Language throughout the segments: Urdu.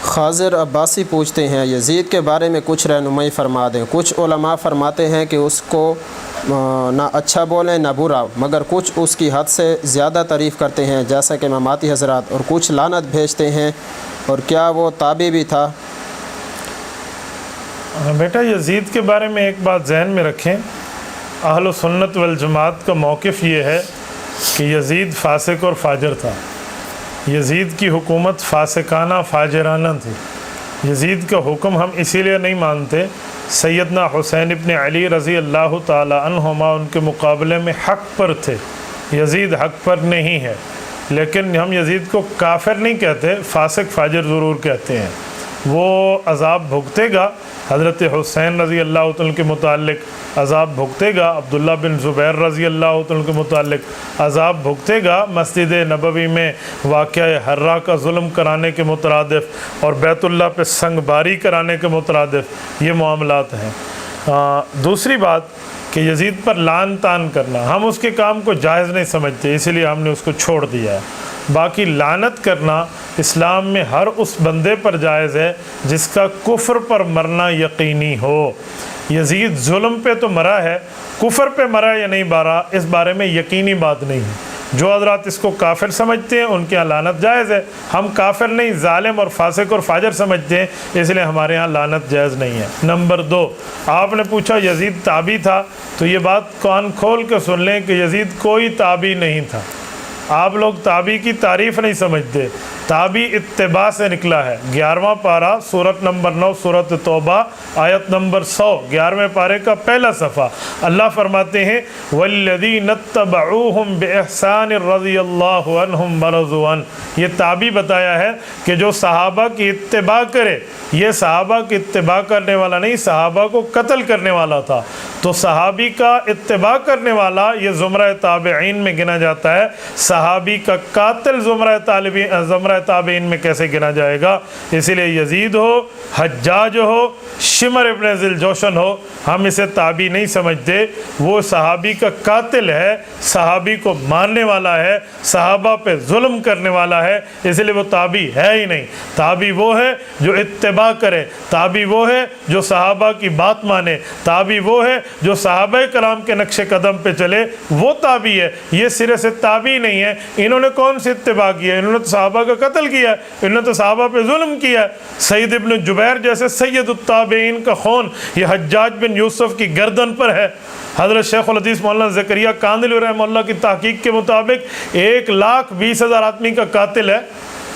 خاضر عباسی پوچھتے ہیں یزید کے بارے میں کچھ رہنمائی فرما دیں۔ کچھ علماء فرماتے ہیں کہ اس کو نہ اچھا بولیں نہ برا، مگر کچھ اس کی حد سے زیادہ تعریف کرتے ہیں جیسا کہ اماماتی حضرات، اور کچھ لعنت بھیجتے ہیں۔ اور کیا وہ تابعی بھی تھا؟ بیٹا یزید کے بارے میں ایک بات ذہن میں رکھیں، اہل سنت والجماعت کا موقف یہ ہے کہ یزید فاسق اور فاجر تھا۔ یزید کی حکومت فاسقانہ فاجرانہ تھی۔ یزید کا حکم ہم اسی لیے نہیں مانتے، سیدنا حسین ابن علی رضی اللہ تعالی عنہما ان کے مقابلے میں حق پر تھے، یزید حق پر نہیں ہے، لیکن ہم یزید کو کافر نہیں کہتے، فاسق فاجر ضرور کہتے ہیں۔ وہ عذاب بھگتے گا، حضرت حسین رضی اللہ عنہ کے متعلق عذاب بھگتے گا، عبداللہ بن زبیر رضی اللہ عنہ کے متعلق عذاب بھگتے گا، مسجد نبوی میں واقعہ حرہ کا ظلم کرانے کے مترادف اور بیت اللہ پہ سنگ باری کرانے کے مترادف یہ معاملات ہیں۔ دوسری بات کہ یزید پر لعن تان کرنا، ہم اس کے کام کو جائز نہیں سمجھتے، اسی لیے ہم نے اس کو چھوڑ دیا ہے۔ باقی لعنت کرنا اسلام میں ہر اس بندے پر جائز ہے جس کا کفر پر مرنا یقینی ہو۔ یزید ظلم پہ تو مرا ہے، کفر پہ مرا یا نہیں مرا اس بارے میں یقینی بات نہیں ہے۔ جو حضرات اس کو کافر سمجھتے ہیں ان کے یہاں لعنت جائز ہے، ہم کافر نہیں ظالم اور فاسق اور فاجر سمجھتے ہیں، اس لیے ہمارے ہاں لعنت جائز نہیں ہے۔ نمبر 2، آپ نے پوچھا یزید تابعی تھا، تو یہ بات کان کھول کے سن لیں کہ یزید کوئی تابعی نہیں تھا۔ آپ لوگ تابعی کی تعریف نہیں سمجھتے، تابعی اتباع سے نکلا ہے۔ 11واں پارہ سورت نمبر 9 سورت توبہ آیت نمبر 100، 11ویں پارے کا پہلا صفحہ، اللہ فرماتے ہیں وَالَّذِينَ اتَّبَعُوهُمْ بِإِحْسَانٍ رَضِيَ اللَّهُ عَنْهُمْ وَرَضُوا عَنْهُ۔ یہ تابعی بتایا ہے کہ جو صحابہ کی اتباع کرے، یہ صحابہ کی اتباع کرنے والا نہیں، صحابہ کو قتل کرنے والا تھا، تو صحابی کا اتباع کرنے والا یہ زمرہ تابعین میں گنا جاتا ہے، صحابی کا قاتل زمرہ تابعین میں کیسے گنا جائے گا؟ اسی لیے یزید ہو، حجاج ہو، شمر ابن ذوالجوشن ہو، ہم اسے تابعی نہیں سمجھتے، وہ صحابی کا قاتل ہے، صحابی کو مارنے والا ہے، صحابہ پہ ظلم کرنے والا ہے، اس لیے وہ تابعی ہے ہی نہیں۔ تابعی وہ ہے جو اتباع کرے، تابعی وہ ہے جو صحابہ کی بات مانے، تابعی وہ ہے جو صحابہ کرام کے نقش قدم پہ چلے، وہ تابعی ہے۔ یہ سرے سے تابعی نہیں ہے۔ انہوں نے کون سی اتباع کیا؟ انہوں نے تو صحابہ کا قتل کیا، انہوں نے تو صحابہ پہ ظلم کیا۔ سعید ابن جبیر جیسے سید التابعین کا خون یہ حجاج بن یوسف کی گردن پر ہے۔ حضرت شیخ الحدیث مولانا زکریا کاندھلوی رحمہ اللہ کی تحقیق کے مطابق 1,20,000 آدمی کا قاتل ہے۔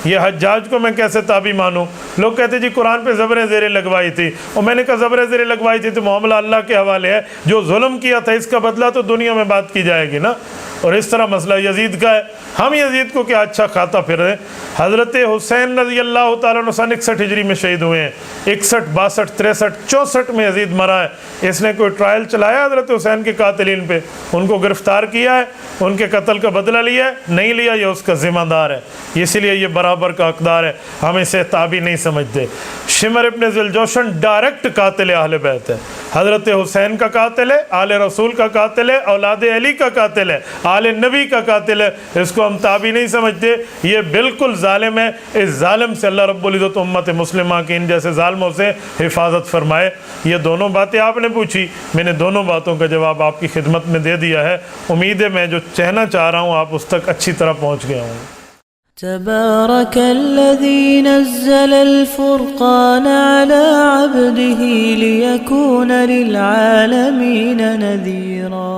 یہ حجاج کو میں کیسے تابعی مانوں؟ لوگ کہتے جی قرآن پہ زبریں زیریں لگوائی تھی، اور میں نے کہا زبریں زیریں لگوائی تھی تو معاملہ اللہ کے حوالے ہے، جو ظلم کیا تھا اس کا بدلہ تو دنیا میں بات کی جائے گی نا۔ اور اس طرح مسئلہ یزید کا ہے، ہم یزید کو کیا اچھا کھاتا پھر رہے ہیں؟ حضرت حسین رضی اللہ تعالیٰ عنہ 61 ہجری میں شہید ہوئے ہیں، 61، 62، 63، 64 میں یزید مرا ہے۔ اس نے کوئی ٹرائل چلایا حضرت حسین کے قاتلین پہ؟ ان کو گرفتار کیا ہے؟ ان کے قتل کا بدلہ لیا ہے؟ نہیں لیا، یہ اس کا ذمہ دار ہے، اسی لیے یہ برابر کا حقدار ہے، ہم اسے تابعی نہیں سمجھتے۔ شمر ابن ذوالجوشن ڈائریکٹ قاتل اہل بیت ہے، حضرت حسین کا قاتل ہے، آل رسول کا قاتل ہے، اولاد علی کا قاتل ہے، آل نبی کا قاتل ہے، اس کو ہم تابعی نہیں سمجھتے۔ یہ بالکل ظالم ہے، اس ظالم سے اللہ رب العزت امت مسلمہ کی ان جیسے ظالموں سے حفاظت فرمائے۔ یہ دونوں باتیں آپ نے پوچھی، میں نے دونوں باتوں کا جواب آپ کی خدمت میں دے دیا ہے۔ امید ہے میں جو کہنا چاہ رہا ہوں آپ اس تک اچھی طرح پہنچ گئے ہوں۔ تبارك الذي نزل الفرقان على عبده ليكون للعالمين نذيرا